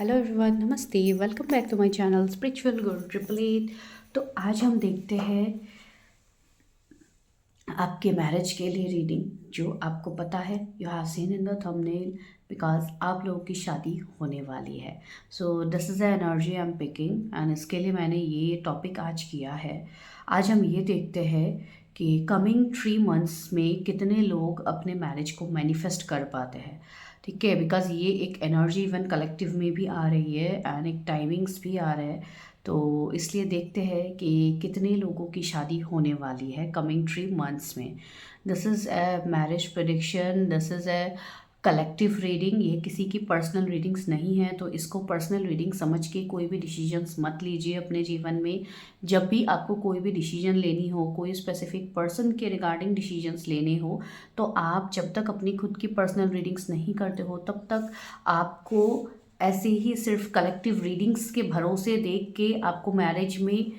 Hello everyone, नमस्ते। Welcome back to my channel spiritual guru 888। तो आज हम देखते हैं आपके मैरिज के लिए रीडिंग, जो आपको पता है, you have seen in the thumbnail, because आप लोगों की शादी होने वाली है। So this is the energy I am picking and इसके लिए मैंने ये टॉपिक आज किया है। आज हम ये देखते हैं कि कमिंग 3 मंथ्स में कितने लोग अपने मैरिज को मैनिफेस्ट कर पाते हैं। ठीक है, बिकॉज ये एक एनर्जी इवन कलेक्टिव में भी आ रही है एंड एक टाइमिंग्स भी आ रहा है। तो इसलिए देखते हैं कि कितने लोगों की शादी होने वाली है कमिंग 3 मंथ्स में। This is a marriage prediction, this is a collective reading. ये किसी की पर्सनल रीडिंग्स नहीं है, तो इसको पर्सनल रीडिंग समझ के कोई भी डिसीजंस मत लीजिए अपने जीवन में। जब भी आपको कोई भी डिसीजन लेनी हो, कोई स्पेसिफिक पर्सन के रिगार्डिंग डिसीजंस लेने हो, तो आप जब तक अपनी खुद की पर्सनल रीडिंग्स नहीं करते हो तब तक आपको ऐसे ही सिर्फ कलेक्टिव रीडिंग्स के भरोसे देख के आपको मैरिज में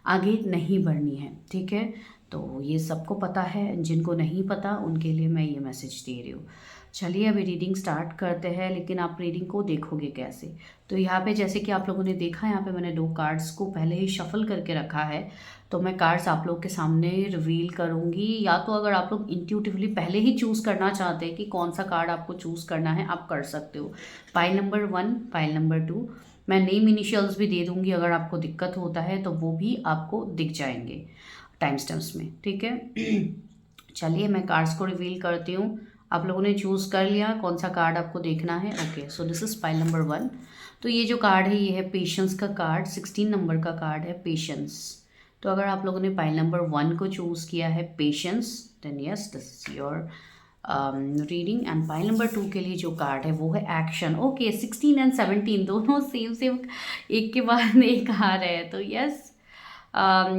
आगे नहीं बढ़नी है। ठीक है, तो ये सबको पता है, जिनको नहीं पता उनके लिए मैं ये मैसेज दे रही हूँ। चलिए अभी रीडिंग स्टार्ट करते हैं, लेकिन आप रीडिंग को देखोगे कैसे? तो यहाँ पे जैसे कि आप लोगों ने देखा, यहाँ पे मैंने 2 कार्ड्स को पहले ही शफल करके रखा है। तो मैं कार्ड्स आप लोग के सामने रिवील करूँगी, या तो अगर आप लोग इंट्यूटिवली पहले ही चूज़ करना चाहते हैं कि कौन सा कार्ड आपको चूज़ करना है, आप कर सकते हो। पाइल नंबर 1, पाइल नंबर 2, मैं नेम इनिशियल्स भी दे दूँगी, अगर आपको दिक्कत होता है तो वो भी आपको दिख जाएंगे टाइम स्टैम्प्स में। ठीक है चलिए मैं कार्ड्स को रिवील करती हूँ। आप लोगों ने चूज़ कर लिया कौन सा कार्ड आपको देखना है। Okay, so this is pile number 1। तो ये जो कार्ड है ये है पेशेंस का कार्ड, 16 नंबर का कार्ड है पेशेंस। तो अगर आप लोगों ने पाइल नंबर 1 को चूज़ किया है patience, then yes this is your reading. And pile number 2 के लिए जो कार्ड है वो है एक्शन। ओके, 16 एंड 17 दोनों सेम सेम एक के बाद एक आ रहे हैं, तो यस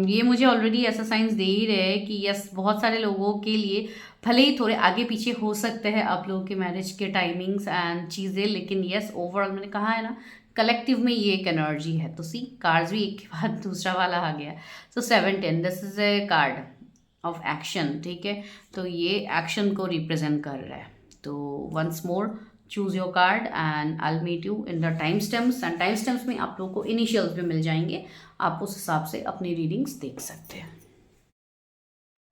ये मुझे ऑलरेडी ऐसा साइंस दे ही रहे हैं कि यस बहुत सारे लोगों के लिए भले ही थोड़े आगे पीछे हो सकते हैं आप लोगों के मैरिज के टाइमिंग्स एंड चीज़ें, लेकिन यस ओवरऑल मैंने कहा है ना, कलेक्टिव में ये एक एनर्जी है। तो सी कार्ड्स भी एक के बाद दूसरा वाला आ गया। सो 710 this is a card of action. ठीक है, तो ये एक्शन को रिप्रेजेंट कर रहा है। तो once more choose your card and I will meet you in the time stamps. And time stamps में आप लोगों को इनिशियल्स भी मिल जाएंगे, आप उस हिसाब से अपनी रीडिंग्स देख सकते हैं।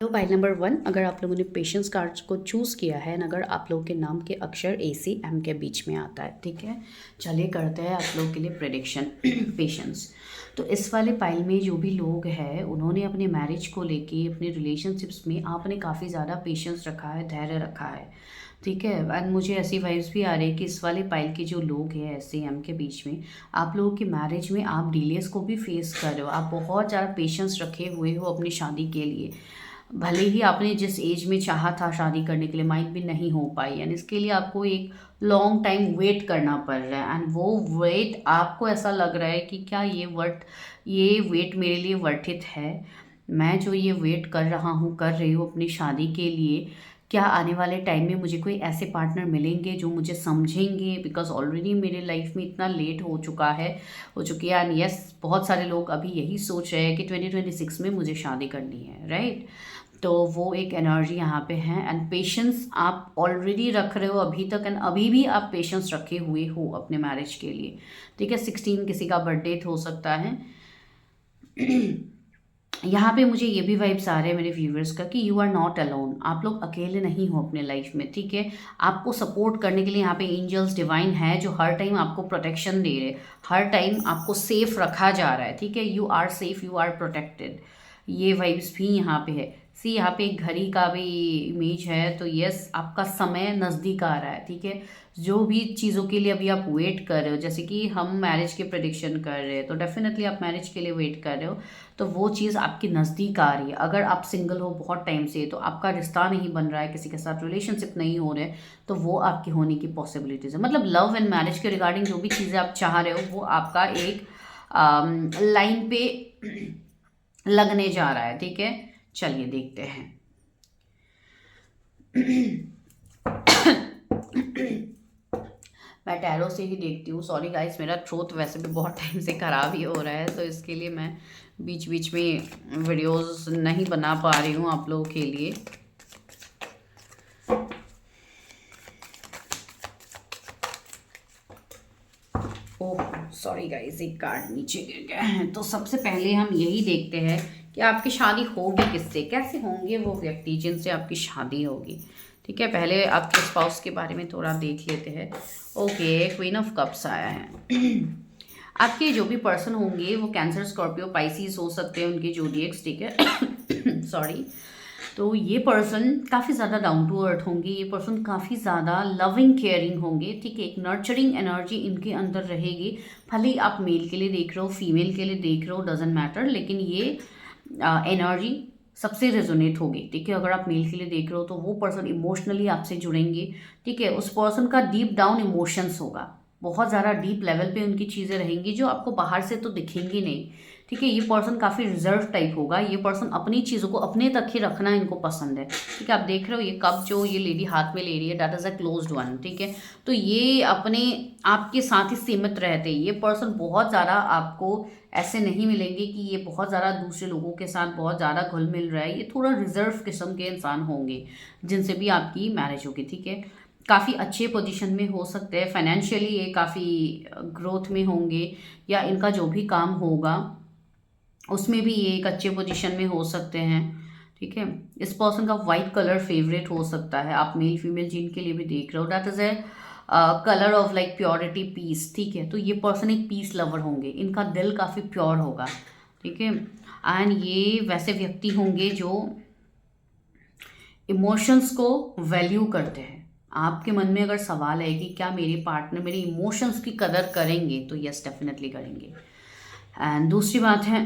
तो पाइल नंबर 1, अगर आप लोगों ने पेशेंस कार्ड्स को चूज़ किया है, अगर आप लोगों के नाम के अक्षर AC M के बीच में आता है, ठीक है, चलिए करते हैं आप लोगों के लिए प्रेडिक्शन। पेशेंस, तो इस वाले पाइल में जो भी लोग हैं उन्होंने अपने मैरिज को लेके, अपने रिलेशनशिप्स में आपने काफ़ी ज़्यादा पेशेंस रखा है, धैर्य रखा है। ठीक है, एंड मुझे ऐसी वाइब्स भी आ रही है कि इस वाले पाइल के जो लोग हैं SAM के बीच में, आप लोगों की मैरिज में आप डिलेस को भी फेस कर रहे हो। आप बहुत ज़्यादा पेशेंस रखे हुए हो अपनी शादी के लिए। भले ही आपने जिस एज में चाहा था शादी करने के लिए, माइट भी नहीं हो पाई, एंड इसके लिए आपको एक लॉन्ग टाइम वेट करना पड़ रहा है। एंड वो वेट आपको ऐसा लग रहा है कि क्या ये वेट मेरे लिए वर्थित है? मैं जो ये वेट कर रहा हूँ, कर रही हूँ अपनी शादी के लिए, क्या आने वाले टाइम में मुझे कोई ऐसे पार्टनर मिलेंगे जो मुझे समझेंगे? बिकॉज ऑलरेडी मेरे लाइफ में इतना लेट हो चुकी है। एंड यस बहुत सारे लोग अभी यही सोच रहे हैं कि 2026 में मुझे शादी करनी है, राइट? तो वो एक एनर्जी यहाँ पे है। एंड पेशेंस आप ऑलरेडी रख रहे हो अभी तक, एंड अभी भी आप पेशेंस रखे हुए हो अपने मैरिज के लिए। ठीक है, 16 किसी का बर्थडे हो सकता है। यहाँ पे मुझे ये भी वाइब्स आ रहे हैं मेरे व्यूवर्स का कि यू आर नॉट अलोन, आप लोग अकेले नहीं हो अपने लाइफ में। ठीक है, आपको सपोर्ट करने के लिए यहाँ पे एंजल्स डिवाइन है जो हर टाइम आपको प्रोटेक्शन दे रहे, हर टाइम आपको सेफ रखा जा रहा है। ठीक है, you are safe, you are protected, ये वाइब्स भी यहाँ पे है। सी यहाँ पे एक घड़ी का भी इमेज है, तो यस आपका समय नज़दीक आ रहा है। ठीक है, जो भी चीज़ों के लिए अभी आप वेट कर रहे हो, जैसे कि हम मैरिज के प्रेडिक्शन कर रहे हैं, तो डेफिनेटली आप मैरिज के लिए वेट कर रहे हो, तो वो चीज़ आपकी नज़दीक आ रही है। अगर आप सिंगल हो बहुत टाइम से, तो आपका रिश्ता नहीं बन रहा है, किसी के साथ रिलेशनशिप नहीं हो रहे, तो वो आपकी होने की पॉसिबिलिटीज़ है। मतलब लव एंड मैरिज के रिगार्डिंग जो भी चीज़ें आप चाह रहे हो वो आपका एक लाइन पे लगने जा रहा है। ठीक है, चलिए देखते हैं। मैं टैरो से ही देखती हूँ। सॉरी गाइस, मेरा थ्रोट वैसे भी बहुत टाइम से ख़राब ही हो रहा है, तो इसके लिए मैं बीच बीच में वीडियोस नहीं बना पा रही हूँ आप लोगों के लिए। ओह सॉरी गाइस, एक कार्ड नीचे गिर गया है। तो सबसे पहले हम यही देखते हैं कि आपकी शादी होगी किससे, कैसे होंगे वो व्यक्ति जिनसे आपकी शादी होगी। ठीक है, पहले आपके स्पाउस के बारे में थोड़ा देख लेते हैं। ओके, क्वीन ऑफ कप्स आया है। आपके जो भी पर्सन होंगे वो कैंसर, स्कॉर्पियो, पाइसिस हो सकते हैं, उनके जोडिएक्स। ठीक है सॉरी। तो ये पर्सन काफ़ी ज़्यादा डाउन टू अर्थ होंगे, ये पर्सन काफ़ी ज़्यादा लविंग केयरिंग होंगे। ठीक है, एक नर्चरिंग एनर्जी इनके अंदर रहेगी। भले ही आप मेल के लिए देख रहे हो, फीमेल के लिए देख रहे हो, डजेंट मैटर, लेकिन ये एनर्जी सबसे रेजोनेट होगी। ठीक है, अगर आप मेल के लिए देख रहे हो तो वो पर्सन इमोशनली आपसे जुड़ेंगे। ठीक है, उस पर्सन का डीप डाउन इमोशंस होगा, बहुत ज़्यादा डीप लेवल पे उनकी चीज़ें रहेंगी जो आपको बाहर से तो दिखेंगी नहीं। ठीक है, ये पर्सन काफ़ी रिजर्व टाइप होगा, ये पर्सन अपनी चीज़ों को अपने तक ही रखना इनको पसंद है। ठीक है, आप देख रहे हो ये कप जो ये लेडी हाथ में ले रही है, that is a closed one. ठीक है, तो ये अपने आपके साथ ही सीमित रहते हैं। ये पर्सन बहुत ज़्यादा आपको ऐसे नहीं मिलेंगे कि ये बहुत ज़्यादा दूसरे लोगों के साथ बहुत ज़्यादा घुल मिल रहा है। ये थोड़ा रिजर्व किस्म के इंसान होंगे जिनसे भी आपकी मैरिज होगी। ठीक है, काफ़ी अच्छे पोजीशन में हो सकते हैं, फाइनेंशियली ये काफ़ी ग्रोथ में होंगे, या इनका जो भी काम होगा उसमें भी ये एक अच्छे पोजीशन में हो सकते हैं। ठीक है, इस पर्सन का वाइट कलर फेवरेट हो सकता है। आप मेल फीमेल जिनके लिए भी देख रहे हो, that is a colour of like purity, peace. ठीक है, तो ये पर्सन एक पीस लवर होंगे, इनका दिल काफ़ी प्योर होगा। ठीक है, एंड ये वैसे व्यक्ति होंगे जो इमोशंस को वैल्यू करते हैं। आपके मन में अगर सवाल है कि क्या मेरे पार्टनर मेरे इमोशंस की कदर करेंगे, तो यस, डेफिनेटली करेंगे। एंड दूसरी बात है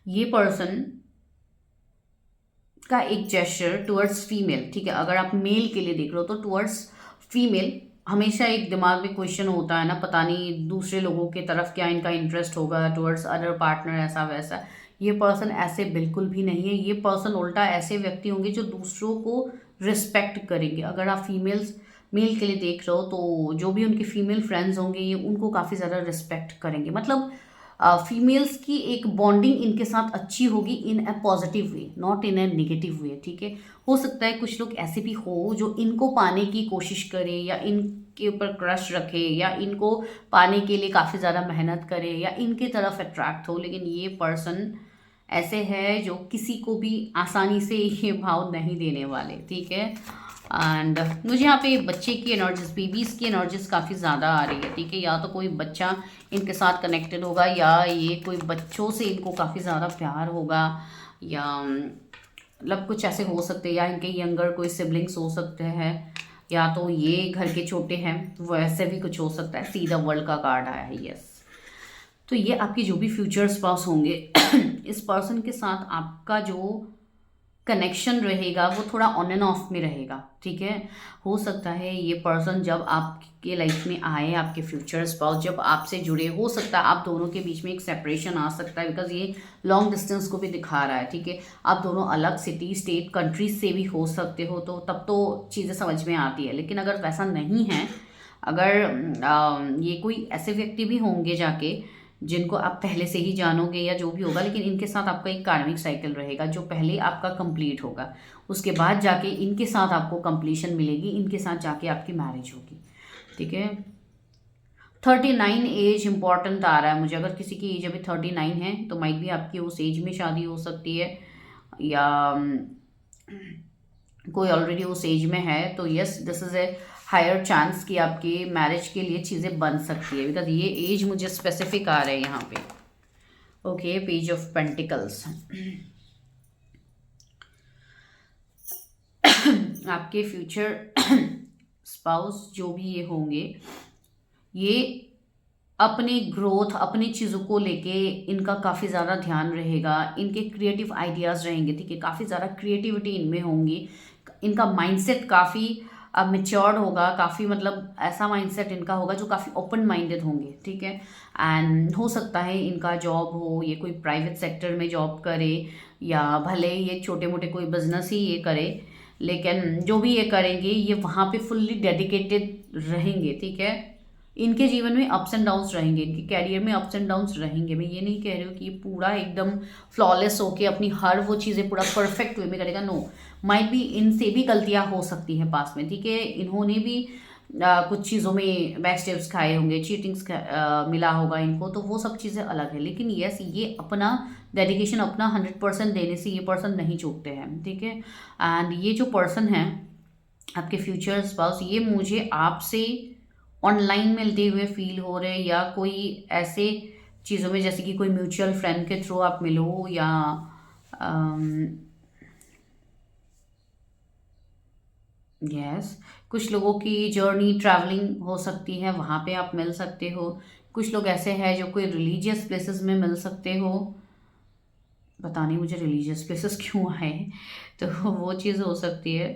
ये पर्सन का एक जेस्चर टुवर्ड्स फीमेल। ठीक है, अगर आप मेल के लिए देख रहे हो तो टुवर्ड्स फीमेल हमेशा एक दिमाग में क्वेश्चन होता है ना, पता नहीं दूसरे लोगों की तरफ क्या इनका इंटरेस्ट होगा टुवर्ड्स अदर पार्टनर, ऐसा वैसा। ये पर्सन ऐसे बिल्कुल भी नहीं है। ये पर्सन उल्टा ऐसे व्यक्ति होंगे जो दूसरों को रिस्पेक्ट करेंगे। अगर आप मेल के लिए देख रहे हो तो जो भी उनके फीमेल फ्रेंड्स होंगे ये उनको काफ़ी ज़्यादा रिस्पेक्ट करेंगे। मतलब फीमेल्स की एक बॉन्डिंग इनके साथ अच्छी होगी in a positive way, not in a negative way. ठीक है, हो सकता है कुछ लोग ऐसे भी हो जो इनको पाने की कोशिश करे, या इनके ऊपर क्रश रखे, या इनको पाने के लिए काफ़ी ज़्यादा मेहनत करे, या इनके तरफ अट्रैक्ट हो। लेकिन ये पर्सन ऐसे है जो किसी को भी आसानी से ये भाव नहीं देने वाले। ठीक है, एंड मुझे यहाँ पे बच्चे की एनर्जीज, बेबीज़ की एनर्जीज काफ़ी ज़्यादा आ रही है। ठीक है, या तो कोई बच्चा इनके साथ कनेक्टेड होगा, या ये कोई बच्चों से इनको काफ़ी ज़्यादा प्यार होगा, या मतलब कुछ ऐसे हो सकते हैं, या इनके यंगर कोई सिबलिंग्स हो सकते हैं, या तो ये घर के छोटे हैं, वैसे भी कुछ हो सकता है। सी द वर्ल्ड का कार्ड आया है, यस। तो ये आपके जो भी फ्यूचर स्पाउस होंगे इस पर्सन के साथ आपका जो कनेक्शन रहेगा वो थोड़ा ऑन एंड ऑफ में रहेगा। ठीक है, हो सकता है ये पर्सन जब आपके लाइफ में आए, आपके फ्यूचर स्पाउस जब आपसे जुड़े, हो सकता है आप दोनों के बीच में एक सेपरेशन आ सकता है, बिकॉज ये लॉन्ग डिस्टेंस को भी दिखा रहा है। ठीक है, आप दोनों अलग सिटी, स्टेट, कंट्रीज से भी हो सकते हो, तो तब तो चीज़ें समझ में आती है। लेकिन अगर वैसा नहीं है, अगर ये कोई ऐसे व्यक्ति भी होंगे जाके जिनको आप पहले से ही जानोगे या जो भी होगा, लेकिन इनके साथ आपका एक कार्मिक साइकिल रहेगा जो पहले आपका कंप्लीट होगा, उसके बाद जाके इनके साथ आपको कंप्लीशन मिलेगी, इनके साथ जाके आपकी मैरिज होगी। ठीक है, 39 एज इंपॉर्टेंट आ रहा है मुझे। अगर किसी की एज अभी 39 है तो माइट भी आपकी उस एज में शादी हो सकती है, या कोई ऑलरेडी उस एज में है, तो yes, this is a higher chance कि आपके मैरिज के लिए चीज़ें बन सकती है, बिकॉज ये एज मुझे स्पेसिफिक आ रहा है यहाँ पे। Okay, page of pentacles. आपके फ्यूचर स्पाउस जो भी ये होंगे, ये अपनी ग्रोथ, अपनी चीज़ों को लेके इनका काफ़ी ज़्यादा ध्यान रहेगा, इनके क्रिएटिव आइडियाज़ रहेंगे। ठीक है, काफ़ी ज़्यादा क्रिएटिविटी इनमें होंगी, इनका माइंडसेट काफ़ी मैच्योर्ड होगा, काफ़ी मतलब ऐसा माइंडसेट इनका होगा जो काफ़ी ओपन माइंडेड होंगे। ठीक है, एंड हो सकता है इनका जॉब हो, ये कोई प्राइवेट सेक्टर में जॉब करे, या भले ये छोटे मोटे कोई बिजनेस ही ये करे, लेकिन जो भी ये करेंगे ये वहाँ पे फुल्ली डेडिकेटेड रहेंगे। ठीक है, इनके जीवन में अप्स एंड डाउन्स रहेंगे, इनके कैरियर में अप्स एंड डाउन्स रहेंगे। मैं ये नहीं कह रही हूँ कि ये पूरा एकदम फ्लॉलेस होके अपनी हर वो चीज़ें पूरा परफेक्ट वे में करेगा, नो, माइट भी इनसे भी गलतियाँ हो सकती हैं पास में। ठीक है, इन्होंने भी कुछ चीज़ों में बैक स्टेप्स खाए होंगे, चीटिंग्स मिला होगा इनको, तो वो सब चीज़ें अलग है। लेकिन यस, ये अपना डेडिकेशन अपना 100% देने से ये पर्सन नहीं चूकते हैं, ठीक है। एंड ये जो पर्सन है आपके फ्यूचर स्पाउस, ये मुझे आपसे ऑनलाइन मिलते हुए फील हो रहे, या कोई ऐसे चीज़ों में जैसे कि कोई म्यूचुअल फ्रेंड के थ्रू आप मिलो, या यस कुछ लोगों की जर्नी ट्रैवलिंग हो सकती है, वहाँ पे आप मिल सकते हो। कुछ लोग ऐसे हैं जो कोई रिलीजियस प्लेसेस में मिल सकते हो। पता नहीं मुझे रिलीजियस प्लेसेस क्यों आए, तो वो चीज़ हो सकती है।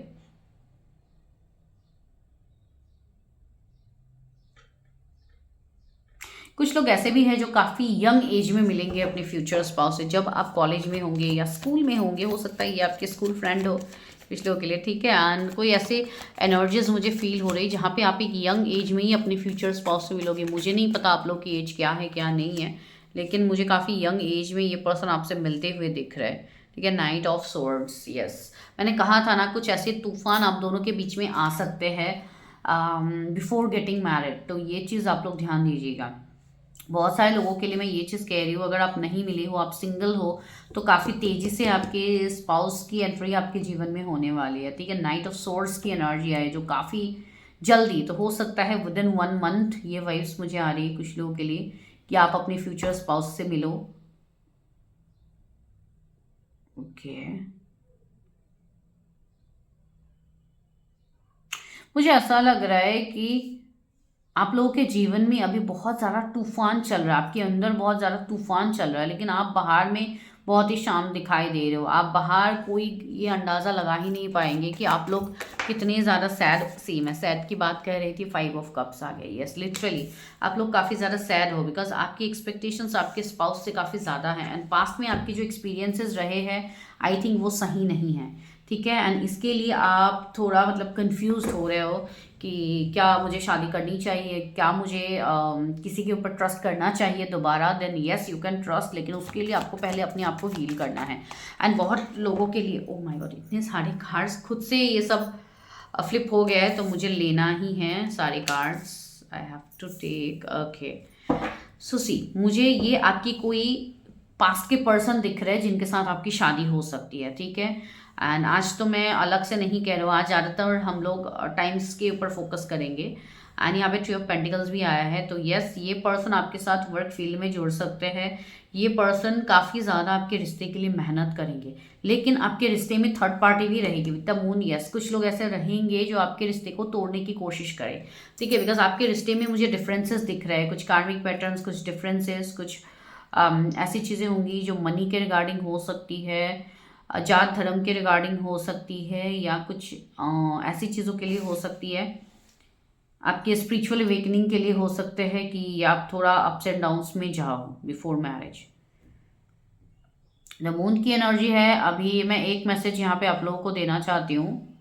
कुछ लोग ऐसे भी हैं जो काफ़ी यंग एज में मिलेंगे अपने फ्यूचर स्पाउस से, जब आप कॉलेज में होंगे या स्कूल में होंगे, हो सकता है ये आपके स्कूल फ्रेंड हो कुछ लोगों के लिए, ठीक है। एंड कोई ऐसे एनर्जीज मुझे फील हो रही जहाँ पे आप एक यंग एज में ही अपने फ्यूचर स्पाउस से मिलोगे। मुझे नहीं पता आप लोग की एज क्या है क्या नहीं है, लेकिन मुझे काफ़ी यंग एज में ये पर्सन आपसे मिलते हुए दिख रहा है, ठीक है। नाइट ऑफ सोर्ड्स, यस मैंने कहा था ना, कुछ ऐसे तूफान आप दोनों के बीच में आ सकते हैं बिफोर गेटिंग मैरिड, तो ये चीज़ आप लोग ध्यान दीजिएगा। बहुत सारे लोगों के लिए मैं ये चीज़ कह रही हूँ, अगर आप नहीं मिले हो, आप सिंगल हो, तो काफ़ी तेज़ी से आपके स्पाउस की एंट्री आपके जीवन में होने वाली है, ठीक है। नाइट ऑफ सोर्ड्स की एनर्जी है जो काफ़ी जल्दी, तो हो सकता है विद इन 1 मंथ, ये वाइब्स मुझे आ रही है कुछ लोगों के लिए कि आप अपने फ्यूचर स्पाउस से मिलो। ओके, मुझे ऐसा लग रहा है कि आप लोगों के जीवन में अभी बहुत ज़्यादा तूफान चल रहा है, आपके अंदर बहुत ज़्यादा तूफान चल रहा है, लेकिन आप बाहर में बहुत ही शांत दिखाई दे रहे हो। आप बाहर कोई ये अंदाज़ा लगा ही नहीं पाएंगे कि आप लोग कितने ज़्यादा सैड, सेम है, सैड की बात कह रही थी, 5 ऑफ कप्स आ गई, यस लिटरली आप लोग काफ़ी ज़्यादा सैड हो, बिकॉज आपकी एक्सपेक्टेशंस आपके स्पाउस से काफ़ी ज़्यादा हैं, एंड पास्ट में आपके जो एक्सपीरियंसेस रहे हैं, आई थिंक वो सही नहीं है, ठीक है। एंड इसके लिए आप थोड़ा मतलब कंफ्यूज हो रहे हो कि क्या मुझे शादी करनी चाहिए, क्या मुझे किसी के ऊपर ट्रस्ट करना चाहिए दोबारा। Then yes you can trust, लेकिन उसके लिए आपको पहले अपने आप को हील करना है। एंड बहुत लोगों के लिए, ओ माय गॉड, इतने सारे कार्ड्स खुद से ये सब फ्लिप हो गया है, तो मुझे लेना ही है सारे cards, I have to take. Okay Susie, मुझे ये आपकी कोई पास्ट के पर्सन दिख रहे हैं जिनके साथ आपकी शादी हो सकती है, ठीक है। एंड आज तो मैं अलग से नहीं कह रहा हूँ, आज ज़्यादातर हम लोग टाइम्स के ऊपर फोकस करेंगे। एंड यहाँ पे 3 ऑफ पेंटिकल्स भी आया है, तो यस ये पर्सन आपके साथ वर्क फील्ड में जुड़ सकते हैं। ये पर्सन काफ़ी ज़्यादा आपके रिश्ते के लिए मेहनत करेंगे, लेकिन आपके रिश्ते में थर्ड पार्टी भी रहेगी विद द मून, यस कुछ लोग ऐसे रहेंगे जो आपके रिश्ते को तोड़ने की कोशिश करें, ठीक है। बिकॉज आपके रिश्ते में मुझे डिफरेंसेस दिख रहे हैं, कुछ कार्मिक पैटर्न्स, कुछ डिफरेंसेस, कुछ ऐसी चीज़ें होंगी जो मनी के रिगार्डिंग हो सकती है, जात धर्म के रिगार्डिंग हो सकती है, या कुछ ऐसी चीज़ों के लिए हो सकती है, आपके स्पिरिचुअल अवेकनिंग के लिए हो सकते हैं कि आप थोड़ा अप्स एंड डाउन्स में जाओ बिफोर मैरिज। द मून की एनर्जी है। अभी मैं एक मैसेज यहाँ पे आप लोगों को देना चाहती हूँ,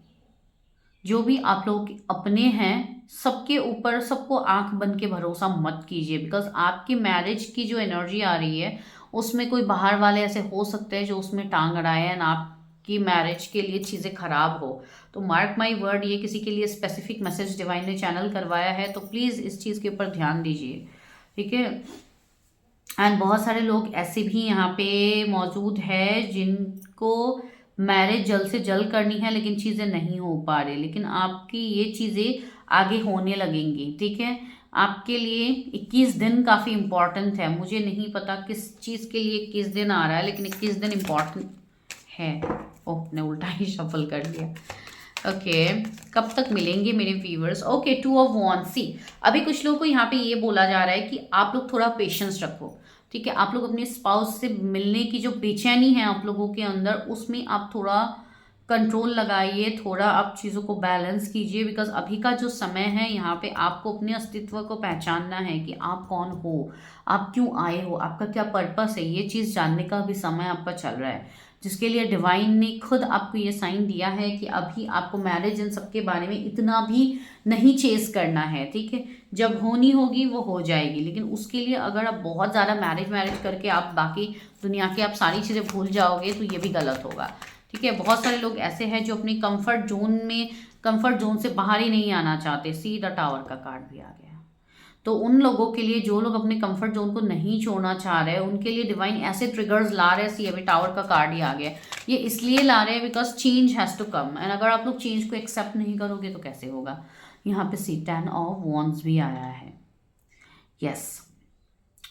जो भी आप लोग अपने हैं सबके ऊपर, सबको आंख बंद के भरोसा मत कीजिए, बिकॉज आपकी मैरिज की जो एनर्जी आ रही है उसमें कोई बाहर वाले ऐसे हो सकते हैं जो उसमें टांग अड़ाए एंड आपकी मैरिज के लिए चीज़ें खराब हो। तो मार्क माई वर्ड, ये किसी के लिए स्पेसिफिक मैसेज डिवाइन ने चैनल करवाया है, तो प्लीज़ इस चीज़ के ऊपर ध्यान दीजिए, ठीक है। एंड बहुत सारे लोग ऐसे भी यहाँ पे मौजूद है जिनको मैरिज जल्द से जल्द करनी है, लेकिन चीज़ें नहीं हो पा रही, लेकिन आपकी ये चीज़ें आगे होने लगेंगी, ठीक है। आपके लिए 21 दिन काफ़ी इम्पॉर्टेंट है, मुझे नहीं पता किस चीज़ के लिए 21 दिन आ रहा है, लेकिन 21 दिन इम्पॉर्टेंट है। ओह ने उल्टा ही शफल कर दिया। ओके कब तक मिलेंगे मेरे व्यूअर्स। ओके 2 ऑफ वॉन्ड्स, सी अभी कुछ लोगों को यहाँ पे ये बोला जा रहा है कि आप लोग थोड़ा पेशेंस रखो, ठीक है। आप लोग अपने स्पाउस से मिलने की जो बेचैनी है आप लोगों के अंदर, उसमें आप थोड़ा कंट्रोल लगाइए, थोड़ा आप चीज़ों को बैलेंस कीजिए, बिकॉज अभी का जो समय है यहाँ पे आपको अपने अस्तित्व को पहचानना है कि आप कौन हो, आप क्यों आए हो, आपका क्या पर्पस है, ये चीज़ जानने का भी समय आपका चल रहा है, जिसके लिए डिवाइन ने खुद आपको ये साइन दिया है कि अभी आपको मैरिज इन सब के बारे में इतना भी नहीं चेस करना है, ठीक है। जब होनी होगी वो हो जाएगी, लेकिन उसके लिए अगर आप बहुत ज़्यादा मैरिज मैरिज करके आप बाकी दुनिया की आप सारी चीज़ें भूल जाओगे तो ये भी गलत होगा, ठीक है। बहुत सारे लोग ऐसे हैं जो अपनी कंफर्ट जोन में कंफर्ट जोन से बाहर ही नहीं आना चाहते। सी द टावर का कार्ड भी आ गया। तो उन लोगों के लिए जो लोग अपने कंफर्ट जोन को नहीं छोड़ना चाह रहे हैं, उनके लिए डिवाइन ऐसे ट्रिगर्स ला रहे हैं। सी अभी टावर का कार्ड ही आ गया। ये इसलिए ला रहे हैं because change has to come, and अगर आप लोग चेंज को एक्सेप्ट नहीं करोगे तो कैसे होगा। यहाँ पे सी 10 ऑफ वॉन्ड्स भी आया है। यस,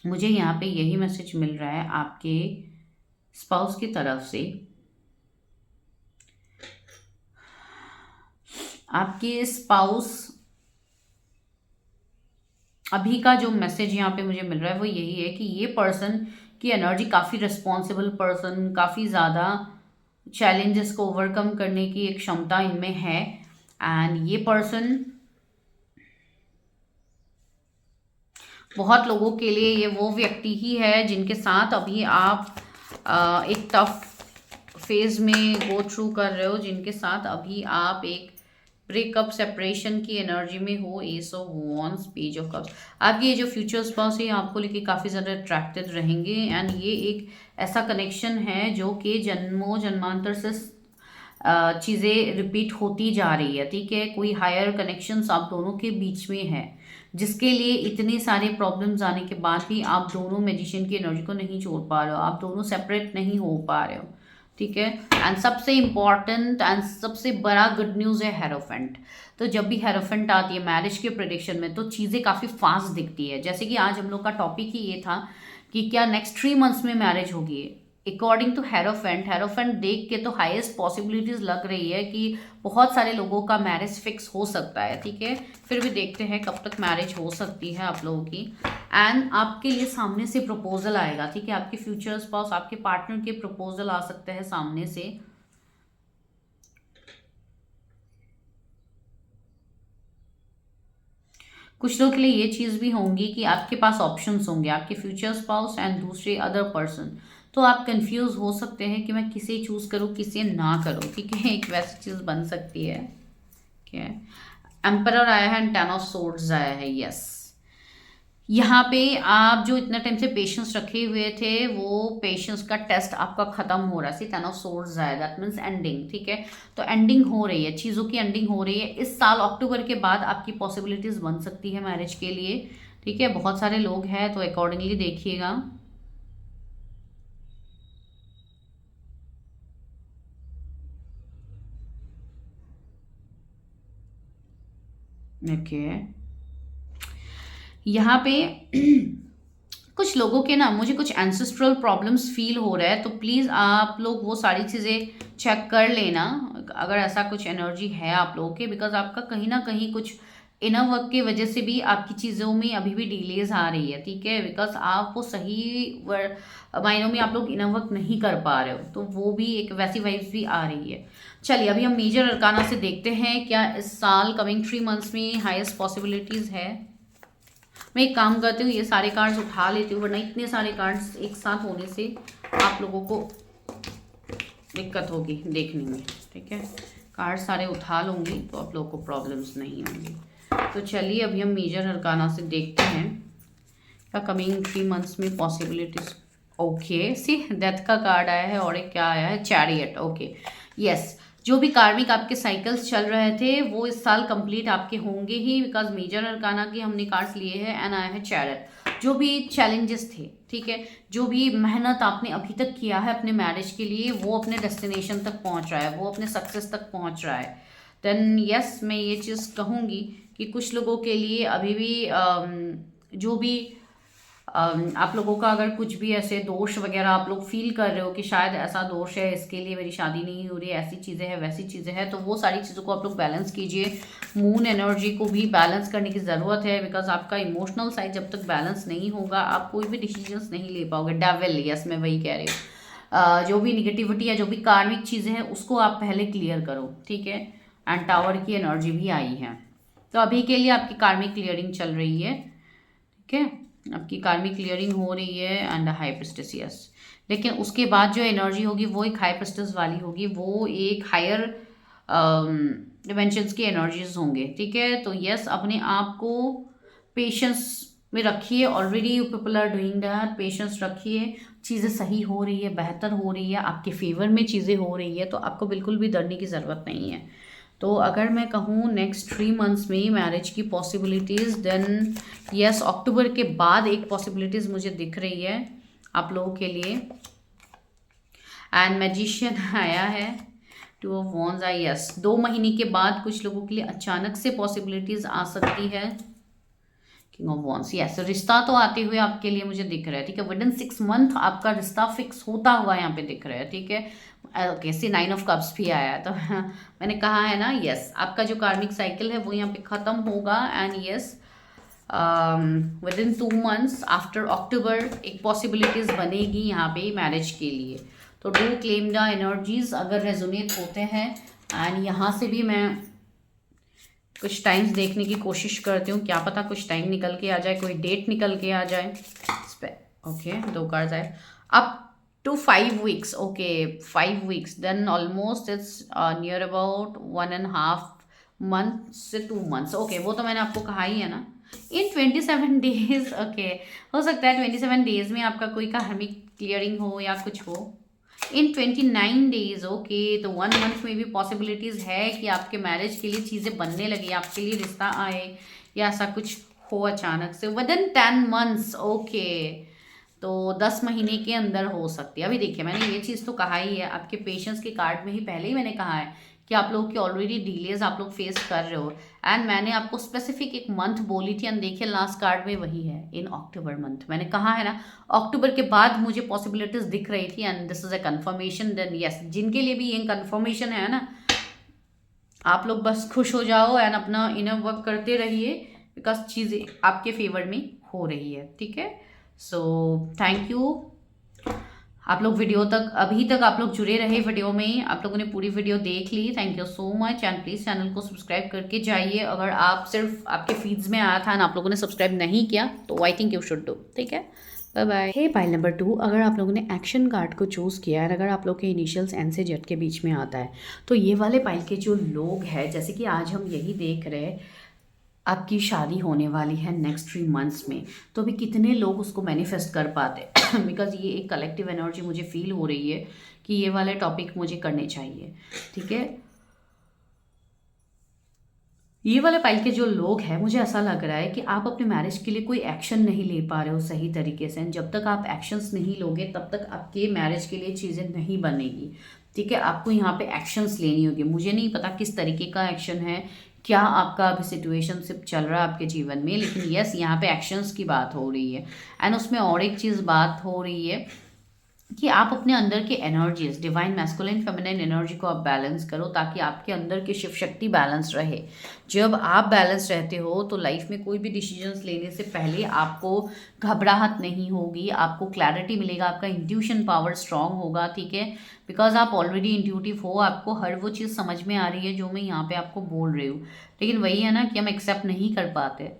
मुझे यहाँ पे यही मैसेज मिल रहा है आपके स्पाउस की तरफ से। आपके स्पाउस अभी का जो मैसेज यहाँ पे मुझे मिल रहा है वो यही है कि ये पर्सन की एनर्जी काफ़ी रिस्पॉन्सिबल पर्सन, काफ़ी ज़्यादा चैलेंजेस को ओवरकम करने की एक क्षमता इनमें है। एंड ये पर्सन बहुत लोगों के लिए ये वो व्यक्ति ही है जिनके साथ अभी आप एक टफ फेज में गो थ्रू कर रहे हो, जिनके साथ अभी आप एक ब्रेकअप सेपरेशन की एनर्जी में हो। S of wands, page of cups. आपके ये जो फ्यूचर स्पाउस है आपको लेके काफ़ी ज़्यादा अट्रैक्टेड रहेंगे। एंड ये एक ऐसा कनेक्शन है जो कि जन्मों जन्मांतर से चीज़ें रिपीट होती जा रही है। ठीक है, कोई हायर कनेक्शंस आप दोनों के बीच में है, जिसके लिए इतने सारे प्रॉब्लम्स आने के बाद भी आप दोनों मैजिशियन की एनर्जी को नहीं छोड़ पा रहे हो, आप दोनों सेपरेट नहीं हो पा रहे हो। ठीक है, एंड सबसे इम्पॉर्टेंट एंड सबसे बड़ा गुड न्यूज़ है हेरोफेंट। तो जब भी हेरोफेंट आती है मैरिज के प्रेडिक्शन में तो चीज़ें काफ़ी फास्ट दिखती है। जैसे कि आज हम लोग का टॉपिक ही ये था कि क्या नेक्स्ट 3 मंथ्स में मैरिज होगी। अकॉर्डिंग टू हेरोफेंट देख के तो हाईएस्ट पॉसिबिलिटीज लग रही है कि बहुत सारे लोगों का मैरिज फिक्स हो सकता है। ठीक है, फिर भी देखते हैं कब तक मैरिज हो सकती है आप लोगों की। एंड आपके लिए सामने से प्रपोजल आएगा। ठीक है, आपके फ्यूचर स्पाउस, आपके पार्टनर के प्रपोजल आ सकते हैं सामने से। कुछ लोगों के लिए ये चीज़ भी होंगी कि आपके पास ऑप्शंस होंगे, आपके फ्यूचर स्पाउस एंड दूसरे अदर पर्सन। तो आप कंफ्यूज हो सकते हैं कि मैं किसे चूज़ करूँ किसे ना करूँ। ठीक है, एक वैसी चीज़ बन सकती है। ठीक है, एम्परर आया है एंड 10 ऑफ सोर्ड्स आया है। यस, यहाँ पे आप जो इतना टाइम से पेशेंस रखे हुए थे वो पेशेंस का टेस्ट आपका खत्म हो रहा है। सी 10 ऑफ सोर्ड्स आया, दैट मीन्स एंडिंग। ठीक है, तो एंडिंग हो रही है, चीज़ों की एंडिंग हो रही है। इस साल अक्टूबर के बाद आपकी पॉसिबिलिटीज़ बन सकती है मैरिज के लिए। ठीक है, बहुत सारे लोग हैं तो अकॉर्डिंगली देखिएगा। ओके, यहाँ पे कुछ लोगों के ना मुझे कुछ एंसेस्ट्रल प्रॉब्लम्स फील हो रहा है, तो प्लीज़ आप लोग वो सारी चीज़ें चेक कर लेना अगर ऐसा कुछ एनर्जी है आप लोगों के। बिकॉज आपका कहीं ना कहीं कुछ इनर वर्क की वजह से भी आपकी चीज़ों में अभी भी डिलेज आ रही है। ठीक है, बिकॉज आप वो सही मायनों में आप लोग इनर वर्क नहीं कर पा रहे हो, तो वो भी एक वैसी वाइब्स भी आ रही है। चलिए अभी हम मेजर अरकाना से देखते हैं क्या इस साल कमिंग 3 मंथ्स में हाईएस्ट पॉसिबिलिटीज़ है। मैं एक काम करती हूँ, ये सारे कार्ड्स उठा लेती हूँ, वरना इतने सारे कार्ड्स एक साथ होने से आप लोगों को दिक्कत होगी देखने में। ठीक है, कार्ड सारे उठा लूँगी तो आप लोगों को प्रॉब्लम्स नहीं होंगी। तो चलिए अभी हम मेजर अरकाना से देखते हैं क्या कमिंग 3 मंथ्स में पॉसिबिलिटीज। ओके, सी डेथ का कार्ड आया है और एक क्या आया है, चैरियट। ओके, यस, जो भी कार्मिक आपके साइकिल्स चल रहे थे वो इस साल कंप्लीट आपके होंगे ही, बिकॉज मेजर अरकाना की हमने कार्ड्स लिए हैं एंड आया है चैरियट। जो भी चैलेंजेस थे, ठीक है, जो भी मेहनत आपने अभी तक किया है अपने मैरिज के लिए वो अपने डेस्टिनेशन तक पहुंच रहा है, वो अपने सक्सेस तक पहुंच रहा है। देन यस, मैं ये चीज़ कहूँगी कि कुछ लोगों के लिए अभी भी जो भी आप लोगों का अगर कुछ भी ऐसे दोष वगैरह आप लोग फील कर रहे हो कि शायद ऐसा दोष है इसके लिए मेरी शादी नहीं हो रही, ऐसी चीज़ें हैं वैसी चीज़ें हैं, तो वो सारी चीज़ों को आप लोग बैलेंस कीजिए। मून एनर्जी को भी बैलेंस करने की ज़रूरत है, बिकॉज आपका इमोशनल साइड जब तक बैलेंस नहीं होगा आप कोई भी डिसीजंस नहीं ले पाओगे। डेविल, यस मैं वही कह रही हूँ। जो भी निगेटिविटी है, जो भी कार्मिक चीज़ें हैं उसको आप पहले क्लियर करो। ठीक है, एंड टावर की एनर्जी भी आई है, तो अभी के लिए आपकी कार्मिक क्लियरिंग चल रही है। ठीक है, आपकी कार्मिक क्लियरिंग हो रही है एंड हाई प्रिस्टेस। यस, लेकिन उसके बाद जो एनर्जी होगी वो एक हाई प्रिस्टेस वाली होगी, वो एक हायर डिमेंशंस की एनर्जीज होंगे। ठीक है, तो यस अपने आप को पेशेंस में रखिए। Already you people are doing that, patience रखिए, चीज़ें सही हो रही है, बेहतर हो रही है, आपके फेवर में चीज़ें हो रही है, तो आपको बिल्कुल भी डरने की ज़रूरत नहीं है। तो अगर मैं कहूँ नेक्स्ट 3 मंथ्स में मैरिज की पॉसिबिलिटीज़, देन यस, अक्टूबर के बाद एक पॉसिबिलिटीज़ मुझे दिख रही है आप लोगों के लिए। एंड मैजिशियन आया है, 2 ऑफ वॉन्ड्स आई, यस, 2 महीने के बाद कुछ लोगों के लिए अचानक से पॉसिबिलिटीज़ आ सकती है। किंग ऑफ वॉन्ड्स, यस, रिश्ता तो आते हुए आपके लिए मुझे दिख रहा है, ठीक है, विद इन 6 मंथ आपका रिश्ता फिक्स होता हुआ यहाँ पे दिख रहा है, ठीक है। ओके, सी 9 ऑफ कप्स भी आया है, तो मैंने कहा है ना, यस, आपका जो कार्मिक साइकिल है वो यहाँ पे ख़त्म होगा। And yes, within 2 months after October एक पॉसिबिलिटीज़ बनेगी यहाँ पे मैरिज के लिए। तो डू क्लेम द एनर्जीज अगर रेजोनेट होते हैं। एंड यहाँ से भी मैं कुछ टाइम्स देखने की कोशिश करती हूँ, क्या पता कुछ टाइम निकल के आ जाए, कोई डेट निकल के आ जाए। ओके, 2 कार्ड्स आए, up to 5 weeks, okay, 5 weeks, then almost it's near about 1.5 month से 2 months, ओके, वो तो मैंने आपको कहा ही है ना। इन 27 days, ओके, हो सकता है 27 days में आपका कोई कार्मिक क्लियरिंग हो या कुछ हो। इन 29 days, ओके, तो 1 month में भी पॉसिबिलिटीज़ है कि आपके मैरिज के लिए चीज़ें बनने लगी, आपके लिए रिश्ता आए या ऐसा कुछ हो अचानक से। विद इन 10 months, ओके, तो 10 महीने के अंदर हो सकती है। अभी देखिए, मैंने ये चीज़ तो कहा ही है, आपके पेशेंस के कार्ड में ही पहले ही मैंने कहा है कि आप लोगों की ऑलरेडी डिलेज आप लोग फेस कर रहे हो। एंड मैंने आपको स्पेसिफिक एक मंथ बोली थी, एंड देखिए लास्ट कार्ड में वही है, इन अक्टूबर मंथ। मैंने कहा है ना, अक्टूबर के बाद मुझे पॉसिबिलिटीज दिख रही थी, and this is a confirmation. Then yes, जिनके लिए भी ये कन्फर्मेशन है ना, आप लोग बस खुश हो जाओ एंड अपना इनर वर्क करते रहिए, बिकॉज चीज़ें आपके फेवर में हो रही है, ठीक है। सो थैंक यू, आप लोग वीडियो तक, अभी तक आप लोग जुड़े रहे वीडियो में, आप लोगों ने पूरी वीडियो देख ली, thank you so much. And please channel को सब्सक्राइब करके जाइए, अगर आप सिर्फ आपके फीड्स में आया था एंड आप लोगों ने सब्सक्राइब नहीं किया तो I think you should do, ठीक है। Bye bye. हे पाइल नंबर 2, अगर आप लोगों ने एक्शन कार्ड को चूज़ किया है, अगर आप लोग के इनिशियल्स एन से जेड के बीच में आता है, तो ये वाले पाइल के जो लोग हैं, जैसे कि आज हम यही देख रहे हैं, आपकी शादी होने वाली है नेक्स्ट 3 मंथ्स में, तो अभी कितने लोग उसको मैनिफेस्ट कर पाते बिकॉज ये एक कलेक्टिव एनर्जी मुझे फील हो रही है कि ये वाले टॉपिक मुझे करने चाहिए, ठीक है। ये वाले पाइल के जो लोग हैं, मुझे ऐसा लग रहा है कि आप अपने मैरिज के लिए कोई एक्शन नहीं ले पा रहे हो सही तरीके से। जब तक आप एक्शंस नहीं लोगे तब तक आपके मैरिज के लिए चीज़ें नहीं बनेगी, ठीक है। आपको यहाँ पे एक्शंस लेनी होगी। मुझे नहीं पता किस तरीके का एक्शन है, क्या आपका अभी सिचुएशनशिप चल रहा है आपके जीवन में, लेकिन यस, यहाँ पे एक्शंस की बात हो रही है। एंड उसमें और एक चीज़ बात हो रही है कि आप अपने अंदर के energies, divine masculine feminine energy को आप बैलेंस करो, ताकि आपके अंदर की शिव शक्ति बैलेंस रहे। जब आप बैलेंस रहते हो तो लाइफ में कोई भी डिसीजंस लेने से पहले आपको घबराहट नहीं होगी, आपको क्लैरिटी मिलेगा, आपका इंट्यूशन पावर स्ट्रांग होगा, ठीक है। बिकॉज आप ऑलरेडी इंट्यूटिव हो, आपको हर वो चीज़ समझ में आ रही है जो मैं यहाँ पे आपको बोल रही हूँ। लेकिन वही है ना कि हम एक्सेप्ट नहीं कर पाते।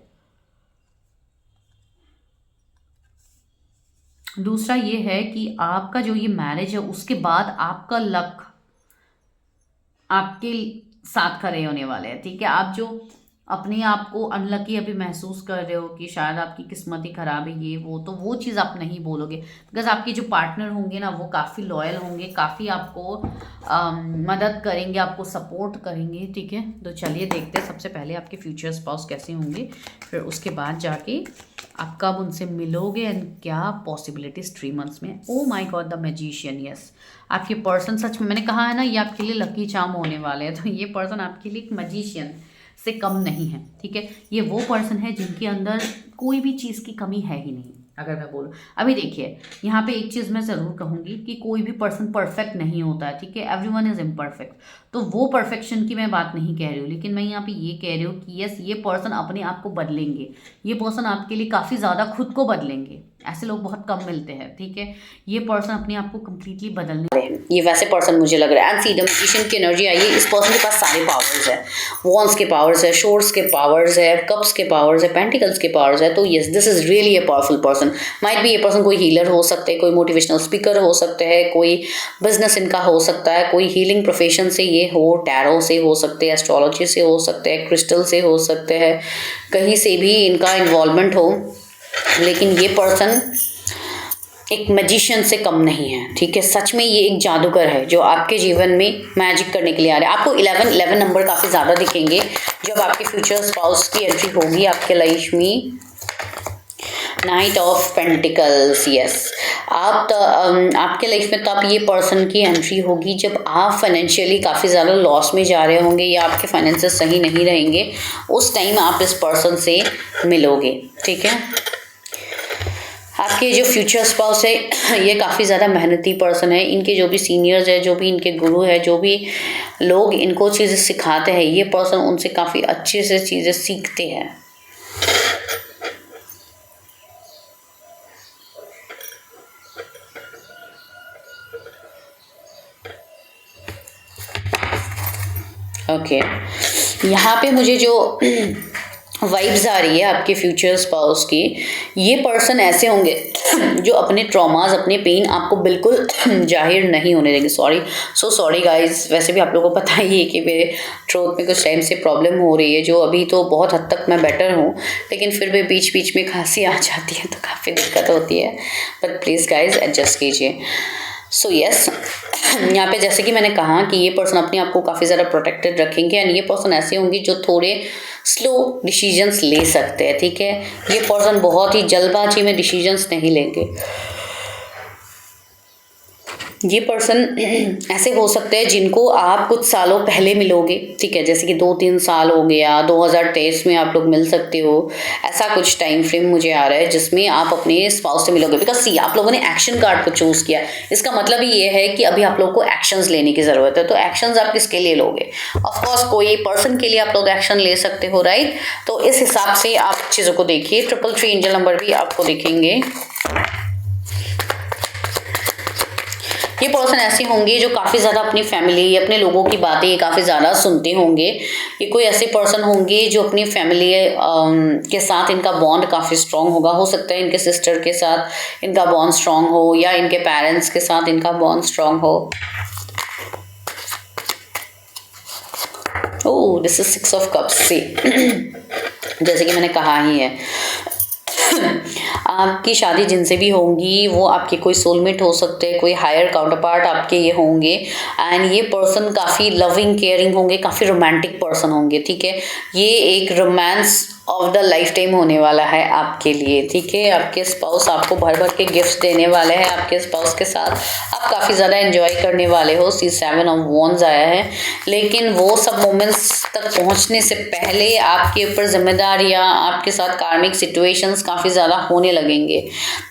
दूसरा ये है कि आपका जो ये मैरिज है उसके बाद आपका लक आपके साथ खड़े होने वाले हैं, ठीक है। आप जो अपने आप को अनलकी अभी महसूस कर रहे हो कि शायद आपकी किस्मत ही खराब है, ये वो, तो वो चीज़ आप नहीं बोलोगे, बिकॉज आपके जो पार्टनर होंगे ना, वो काफ़ी लॉयल होंगे, काफ़ी आपको मदद करेंगे, आपको सपोर्ट करेंगे, ठीक है। तो चलिए देखते हैं, सबसे पहले आपके फ्यूचर स्पाउस कैसे होंगे, फिर उसके बाद जाके आप कब उनसे मिलोगे एंड क्या पॉसिबिलिटीज 3 मंथ्स में। Oh my God, the magician, yes, आपके पर्सन, सच में मैंने कहा है ना, ये आपके लिए लकी चार्म होने वाले हैं। तो ये पर्सन आपके लिए एक मैजिशियन से कम नहीं है, ठीक है। ये वो पर्सन है जिनके अंदर कोई भी चीज़ की कमी है ही नहीं, अगर मैं बोलूँ। अभी देखिए, यहाँ पे एक चीज़ मैं ज़रूर कहूँगी कि कोई भी पर्सन परफेक्ट नहीं होता है, ठीक है। एवरीवन इज़ इम्परफेक्ट, तो वो परफेक्शन की मैं बात नहीं कह रही हूँ, लेकिन मैं यहाँ पे ये कह रही हूँ कि यस, ये पर्सन अपने आप को बदलेंगे, ये पर्सन आपके लिए काफ़ी ज़्यादा खुद को बदलेंगे। ऐसे लोग बहुत कम मिलते हैं, ठीक है। ये पर्सन अपने आप को कम्प्लीटली बदलने, ये वैसे पर्सन मुझे लग रहा है। एंड सी द मैजिशियन की एनर्जी आई है, इस पर्सन के पास सारे पावर्स है, वॉन्ड्स के पावर्स है, शोर्स के पावर्स है, कप्स के पावर्स है, पेंटिकल्स के पावर्स है। तो yes, this is really a powerful person. Might be ये पर्सन कोई हीलर हो सकते हैं, कोई मोटिवेशनल स्पीकर हो सकते हैं, कोई बिजनेस इनका हो सकता है, कोई हीलिंग प्रोफेशन से ये हो, टैरो से हो सकते हैं, एस्ट्रोलॉजी से हो सकते हैं, क्रिस्टल से हो सकते हैं, कहीं से भी इनका इन्वॉल्वमेंट हो। लेकिन ये पर्सन एक मैजिशियन से कम नहीं है, ठीक है। सच में ये एक जादूगर है जो आपके जीवन में मैजिक करने के लिए आ रहा है। आपको 11 नंबर काफ़ी ज़्यादा दिखेंगे जब आपके फ्यूचर स्पाउस की एंट्री होगी आपके लाइफ में। Night of pentacles, yes. आपके लाइफ में तो आप ये पर्सन की एंट्री होगी जब आप फाइनेंशियली काफ़ी ज़्यादा लॉस में जा रहे होंगे या आपके फाइनेंसेस सही नहीं रहेंगे, उस टाइम आप इस पर्सन से मिलोगे, ठीक है। आपके जो फ्यूचर स्पाउस है ये काफ़ी ज़्यादा मेहनती पर्सन है। इनके जो भी सीनियर्स है, जो भी इनके गुरु है, जो भी लोग इनको चीज़ें सिखाते हैं, ये पर्सन उनसे काफ़ी अच्छे से चीज़ें सीखते हैं। ओके, यहाँ पे मुझे जो वाइब्स आ रही है आपके फ्यूचर स्पाउस की, ये पर्सन ऐसे होंगे जो अपने ट्रॉमास, अपने पेन आपको बिल्कुल जाहिर नहीं होने देंगे। Sorry guys. वैसे भी आप लोगों को पता ही है कि मेरे थ्रोट में कुछ टाइम से प्रॉब्लम हो रही है, जो अभी तो बहुत हद तक मैं बेटर हूँ, लेकिन फिर भी बीच बीच में खांसी आ जाती है तो काफ़ी दिक्कत होती है। बट प्लीज़ गाइज एडजस्ट कीजिए। सो यस, यहाँ पे जैसे कि मैंने कहा कि ये पर्सन अपने आप को काफ़ी ज़्यादा प्रोटेक्टेड रखेंगे एंड ये पर्सन ऐसे होंगे जो थोड़े स्लो डिसीजंस ले सकते हैं, ठीक है। ये पर्सन बहुत ही जल्दबाजी में डिसीजंस नहीं लेंगे। ये पर्सन ऐसे हो सकते हैं जिनको आप कुछ सालों पहले मिलोगे, ठीक है, जैसे कि 2-3 साल हो गया, 2023 में आप लोग मिल सकते हो। ऐसा कुछ टाइम फ्रेम मुझे आ रहा है जिसमें आप अपने स्पाउस से मिलोगे। बिकॉज सी, आप लोगों ने एक्शन कार्ड को चूज किया, इसका मतलब ये है कि अभी आप लोग को एक्शंस लेने की ज़रूरत है। तो एक्शंस आप किसके लिए लोगे? ऑफकोर्स कोई पर्सन के लिए आप लोग एक्शन ले सकते हो, राइट। तो इस हिसाब से आप चीज़ों को देखिए। 333 एंजल नंबर भी आपको दिखेंगे। ये पर्सन ऐसे होंगे जो काफ़ी ज़्यादा अपनी फैमिली, अपने लोगों की बातें काफ़ी ज़्यादा सुनते होंगे। ये कोई ऐसे पर्सन होंगे जो अपनी फैमिली के साथ इनका बॉन्ड काफ़ी स्ट्रांग होगा। हो सकता है इनके सिस्टर के साथ इनका बॉन्ड स्ट्रांग हो या इनके पेरेंट्स के साथ इनका बॉन्ड स्ट्रांग हो। ओह, दिस इज 6 ऑफ कप्स। से जैसे कि मैंने कहा ही है, आपकी शादी जिनसे भी होंगी वो आपके कोई सोलमेट हो सकते हैं, कोई हायर काउंटर पार्ट आपके ये होंगे। एंड ये पर्सन काफ़ी लविंग, केयरिंग होंगे, काफ़ी रोमांटिक पर्सन होंगे, ठीक है। ये एक romance of the life time होने वाला है आपके लिए, ठीक है। आपके स्पाउस आपको भर भर के गिफ्ट देने वाले हैं। आपके स्पाउस के साथ आप काफ़ी ज़्यादा एंजॉय करने वाले हो। 7 ऑफ वॉन्ड्स आया है, लेकिन वो सब मोमेंट्स तक पहुंचने से पहले आपके ऊपर जिम्मेदारियां, आपके साथ कार्मिक सिचुएशंस काफ़ी ज़्यादा होने लगेंगे,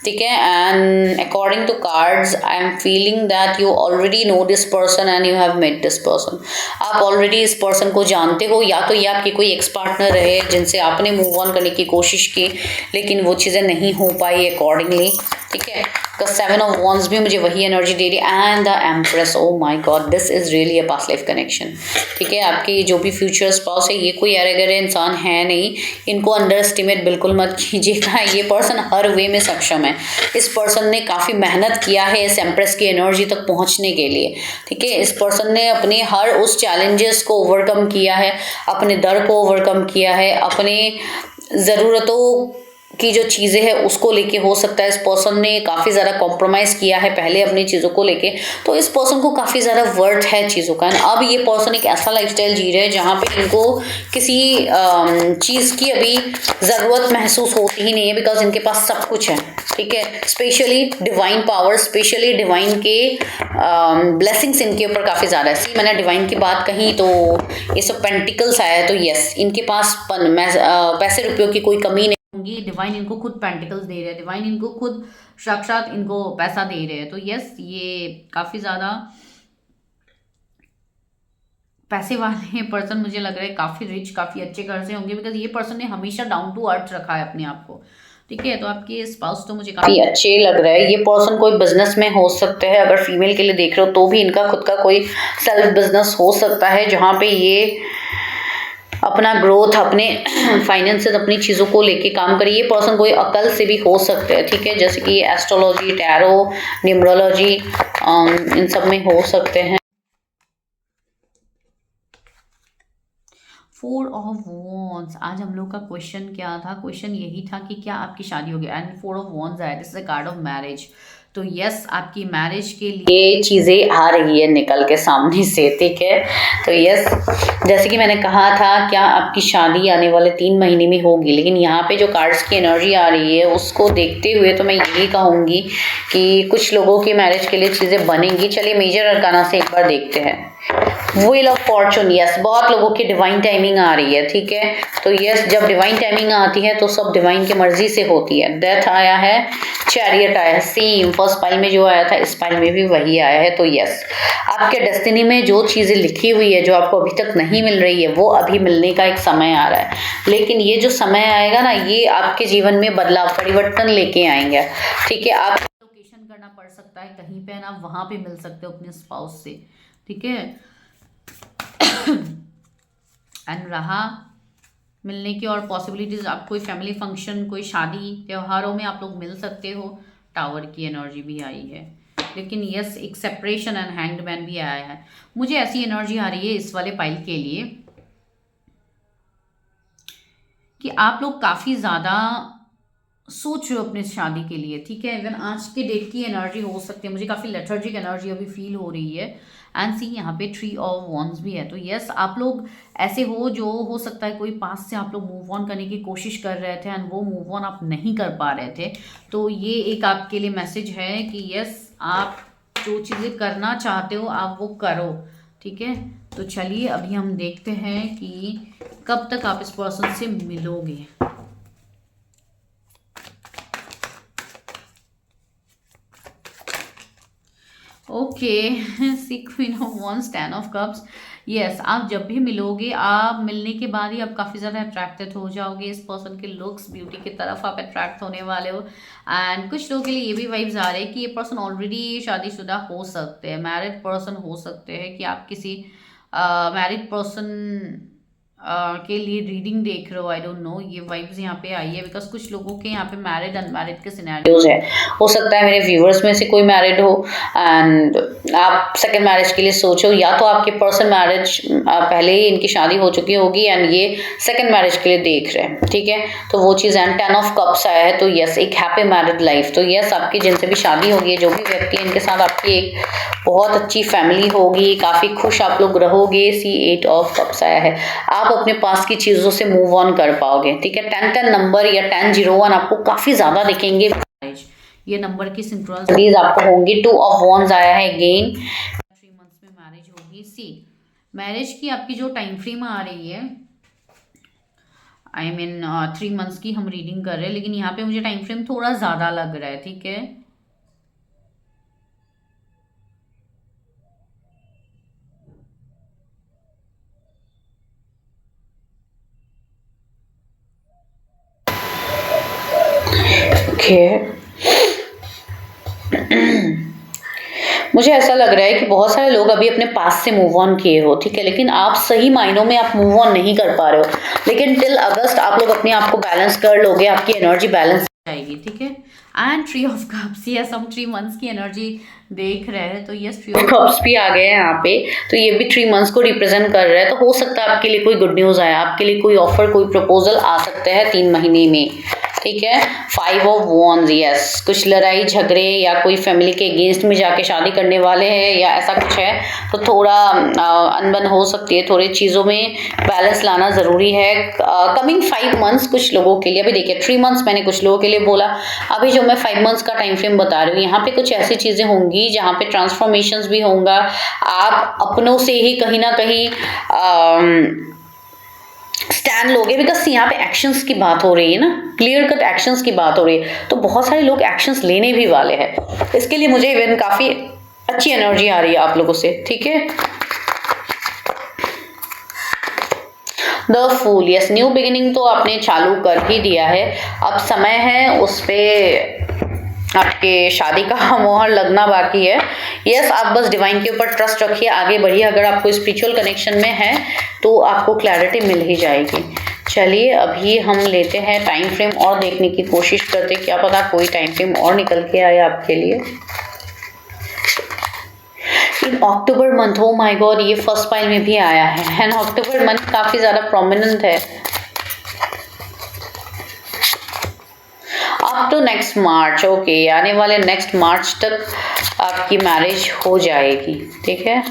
ठीक है। And according to cards I am feeling that you already know this person and you have met this person. आप ऑलरेडी इस पर्सन को जानते हो, या तो ये आपके कोई एक्स पार्टनर रहे जिनसे आपने मूव ऑन करने की कोशिश की लेकिन वो चीज़ें नहीं हो पाई अकॉर्डिंगली, ठीक है। 7 ऑफ वॉन्ड्स भी मुझे वही एनर्जी दे रही है and the empress. Oh my God, this is really a past life connection, ठीक है। आपके जो भी फ्यूचर स्पाउस है ये कोई अरे इंसान है नहीं, इनको अंडर एस्टिमेट बिल्कुल मत कीजिएगा। ये पर्सन हर वे में सक्षम है। इस पर्सन ने काफ़ी मेहनत किया है इस एम्प्रेस की एनर्जी तक पहुंचने के लिए, ठीक है। इस पर्सन ने अपने हर उस चैलेंजेस को ओवरकम किया है, अपने डर को ओवरकम किया है, अपने ज़रूरतों की जो चीज़ें हैं उसको लेके हो सकता है इस पर्सन ने काफ़ी ज़्यादा कॉम्प्रोमाइज़ किया है पहले अपनी चीज़ों को लेके। तो इस पर्सन को काफ़ी ज़्यादा वर्थ है चीज़ों का। अब ये पर्सन एक ऐसा लाइफस्टाइल जी रहे हैं जहाँ पे इनको किसी चीज़ की अभी ज़रूरत महसूस होती ही नहीं है, बिकॉज इनके पास सब कुछ है, ठीक है। Specially divine power, specially divine के ब्लेसिंग्स इनके ऊपर काफ़ी ज़्यादा है। मैंने डिवाइन की बात कही तो ये सब पेंटिकल्स आया है, तो यस, इनके पास पैसे रुपयों की कोई कमी नहीं होंगी। डिवाइन इनको खुद पेंटिकल्स दे रहे हैं, डिवाइन इनको खुद साक्षात इनको पैसा दे रहे हैं। तो यस, ये काफ़ी ज़्यादा पैसे वाले पर्सन मुझे लग रहा है, काफ़ी रिच, काफ़ी अच्छे घर से होंगे, बिकॉज ये पर्सन ने हमेशा डाउन टू अर्थ रखा है अपने आप को, ठीक है। तो आपके स्पाउस तो मुझे काफ़ी अच्छे लग रहा है। ये पर्सन कोई बिजनेस में हो सकते हैं, अगर फीमेल के लिए देख रहे हो तो भी इनका खुद का कोई सेल्फ बिजनेस हो सकता है जहाँ पे ये अपना ग्रोथ, अपने फाइनेंसेस, अपनी चीज़ों को लेके काम करिए। ये पर्सन कोई अकल से भी हो सकते हैं, ठीक है, जैसे कि एस्ट्रोलॉजी, टैरो, न्यूमरोलॉजी, इन सब में हो सकते हैं। 4 ऑफ वॉन्ड्स, आज हम लोग का क्वेश्चन क्या था? क्वेश्चन यही था कि क्या आपकी शादी होगी, एंड 4 ऑफ वॉन्ड्स आया, this is a card of marriage. तो यस, आपकी मैरिज के लिए ये चीज़ें आ रही है निकल के सामने से, ठीक है। तो यस, जैसे कि मैंने कहा था, क्या आपकी शादी आने वाले 3 महीने में होगी, लेकिन यहाँ पे जो कार्ड्स की एनर्जी आ रही है उसको देखते हुए तो मैं यही कहूँगी कि कुछ लोगों की मैरिज के लिए चीज़ें बनेंगी। चलिए मेजर अरकाना से एक बार देखते हैं। व्हील ऑफ फॉर्चून, यस, बहुत लोगों की डिवाइन टाइमिंग आ रही है, ठीक है। तो यस, जब डिवाइन टाइमिंग आती है तो सब डिवाइन की मर्जी से होती है। डेथ आया है, चैरियट आया है, सेम फर्स्ट पाइल में जो आया था इस पाइल में भी वही आया है। तो यस, आपके डेस्टिनी में जो चीज़ें लिखी हुई है, जो आपको अभी तक नहीं मिल रही है, वो अभी मिलने का एक समय आ रहा है। लेकिन ये जो समय आएगा ना, ये आपके जीवन में बदलाव, परिवर्तन लेके आएंगे, ठीक है। आप लोकेशन करना पड़ सकता है कहीं पे ना, वहां पे मिल सकते हो अपने स्पाउस से, ठीक है। एंड रहा मिलने की और पॉसिबिलिटीज, आप कोई फैमिली फंक्शन, कोई शादी त्योहारों में आप लोग मिल सकते हो। टावर की एनर्जी भी आई है, लेकिन यस, एक सेपरेशन एंड हैंग्ड मैन भी आया है। मुझे ऐसी एनर्जी आ रही है इस वाले पाइल के लिए कि आप लोग काफ़ी ज़्यादा सोच रहे हो अपने शादी के लिए, ठीक है। इवन आज के डेट की एनर्जी हो सकती है, मुझे काफ़ी लेथर्जिक एनर्जी अभी फील हो रही है। एंड सी, यहाँ पे 3 ऑफ वॉन्ड्स भी है। तो यस, आप लोग ऐसे हो जो हो सकता है कोई पास से आप लोग मूव ऑन करने की कोशिश कर रहे थे एंड वो मूव ऑन आप नहीं कर पा रहे थे। तो ये एक आपके लिए मैसेज है कि यस, आप जो चीज़ें करना चाहते हो आप वो करो, ठीक है। तो चलिए अभी हम देखते हैं कि कब तक आप इस पर्सन से मिलोगे। Okay, see queen of wands, 10 of cups. Yes, आप जब भी मिलोगे, आप मिलने के बाद ही आप काफ़ी ज़्यादा अट्रैक्टेड हो जाओगे इस पर्सन के लुक्स, ब्यूटी की तरफ आप अट्रैक्ट होने वाले हो। एंड कुछ लोगों के लिए ये भी वाइब्स आ रहे हैं कि ये पर्सन ऑलरेडी शादीशुदा हो सकते हैं, मैरिड पर्सन हो सकते हैं, कि आप किसी मैरिड पर्सन के लिए रीडिंग देख रहे हो। आई डोंट नो, ये वाइब्स यहाँ पे आई है बिकॉज कुछ लोगों के यहाँ पे मैरिड अनमैरिड के सिनेरियोज है। हो सकता है मेरे व्यूअर्स में से कोई मैरिड हो एंड आप सेकंड मैरिज के लिए सोचो, या तो आपके पर्सन मैरिज पहले ही इनकी शादी हो चुकी होगी एंड ये सेकंड मैरिज के लिए देख रहे हैं, ठीक है। तो वो चीज़ एंड 10 ऑफ कप्स आया है। तो यस, एक हैप्पी मैरिड लाइफ। तो यस, आपकी जिनसे भी शादी होगी, जो भी व्यक्ति इनके साथ आपकी एक बहुत अच्छी फैमिली होगी, काफ़ी खुश आप लोग रहोगे। सी 8 ऑफ कप्स आया है। आप अपने पास की चीज़ों से मूव ऑन कर पाओगे, ठीक है। 10 नंबर या 1001 आपको काफ़ी ज़्यादा दिखेंगे। ये नंबर की सिंक्रोनिसिटीज आपको होंगी। 2 ऑफ वॉन्ड्स आया है अगेन। 3 मंथ्स में मैरिज होगी। सी, मैरिज की आपकी जो टाइम फ्रेम आ रही है, आई मीन 3 मंथ्स की हम रीडिंग कर रहे हैं, लेकिन यहाँ पे मुझे टाइम फ्रेम थोड़ा ज़्यादा लग रहा है, ठीक है। मुझे ऐसा लग रहा है कि बहुत सारे लोग अभी अपने पास से मूव ऑन किए हो, ठीक है, लेकिन आप सही मायनों में आप मूव ऑन नहीं कर पा रहे हो। लेकिन टिल अगस्त आप लोग अपने आप को बैलेंस कर लोगे, आपकी एनर्जी बैलेंस जाएगी, ठीक है। एंड 3 ऑफ कप्स, यस, हम 3 मंथ्स की एनर्जी देख रहे हैं। तो यस, 3 ऑफ कप्स भी आ गए हैं यहाँ पे। तो ये भी 3 मंथ्स को रिप्रेजेंट कर रहा है। तो हो सकता है आपके लिए कोई गुड न्यूज़ आए, आपके लिए कोई ऑफर, कोई प्रपोजल आ सकता है 3 महीने में, ठीक है। 5 ऑफ वॉन्ड्स, यस, कुछ लड़ाई झगड़े या कोई फैमिली के अगेंस्ट में जाके शादी करने वाले हैं या ऐसा कुछ है, तो थोड़ा अनबन हो सकती है। थोड़ी चीज़ों में बैलेंस लाना ज़रूरी है। कमिंग 5 मंथ्स कुछ लोगों के लिए, अभी देखिए 3 मंथ्स मैंने कुछ लोगों के लिए बोला, अभी जो मैं 5 मंथ्स का टाइम फ्रेम बता रही हूँ, यहाँ पे कुछ ऐसी चीज़ें होंगी जहाँ पे ट्रांसफॉर्मेशंस भी होंगे। आप अपनों से ही कहीं ना कहीं स्टैंड लोगे, बिकॉज यहाँ पे एक्शंस की बात हो रही है ना, क्लियर कट एक्शंस की बात हो रही है। तो बहुत सारे लोग एक्शंस लेने भी वाले हैं। इसके लिए मुझे इवन काफ़ी अच्छी एनर्जी आ रही है आप लोगों से, ठीक है। The fool, yes, new beginning तो आपने चालू कर ही दिया है, अब समय है उस पे आपके शादी का मोहर लगना बाकी है। यस, आप बस डिवाइन के ऊपर ट्रस्ट रखिए, आगे बढ़िए। अगर आपको स्पिरिचुअल कनेक्शन में है तो आपको क्लैरिटी मिल ही जाएगी। चलिए अभी हम लेते हैं टाइम फ्रेम और देखने की कोशिश करते, क्या पता कोई टाइम फ्रेम और निकल के आए आपके लिए। इन अक्टूबर मंथ, ओ माय गॉड, ये फर्स्ट पाइल में भी आया है एंड अक्टूबर मंथ काफ़ी ज़्यादा प्रोमिनेंट है। Up to next March, okay, आने वाले नेक्स्ट मार्च तक आपकी मैरिज हो जाएगी, ठीक है।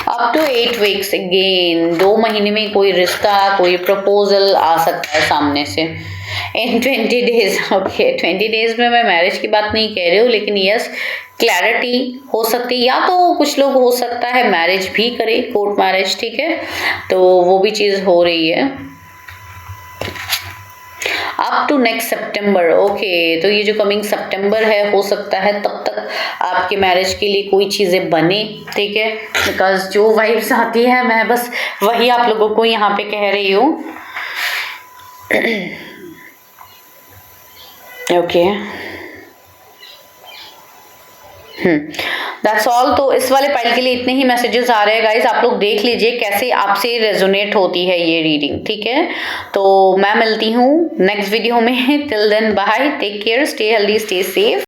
अप टू 8 वीक्स, अगेन 2 महीने में कोई रिश्ता, कोई प्रपोजल आ सकता है सामने से। इन 20 डेज, ओके, 20 डेज में मैं मैरिज की बात नहीं कह रही हूँ, लेकिन यस क्लैरिटी हो सकती है, या तो कुछ लोग हो सकता है मैरिज भी करे, कोर्ट मैरिज, ठीक है, तो वो भी चीज हो रही है। Up to next September, okay, तो ये जो कमिंग सितंबर है, हो सकता है तब तक आपके मैरिज के लिए कोई चीजें बने, ठीक है, बिकॉज जो वाइब्स आती है मैं बस वही आप लोगों को यहाँ पे कह रही हूँ। Okay, that's all. तो इस वाले पाइल के लिए इतने ही मैसेजेस आ रहे हैं गाइस, आप लोग देख लीजिए कैसे आपसे रेजोनेट होती है ये रीडिंग, ठीक है। तो मैं मिलती हूँ नेक्स्ट वीडियो में, till then bye, take care, stay healthy, stay safe.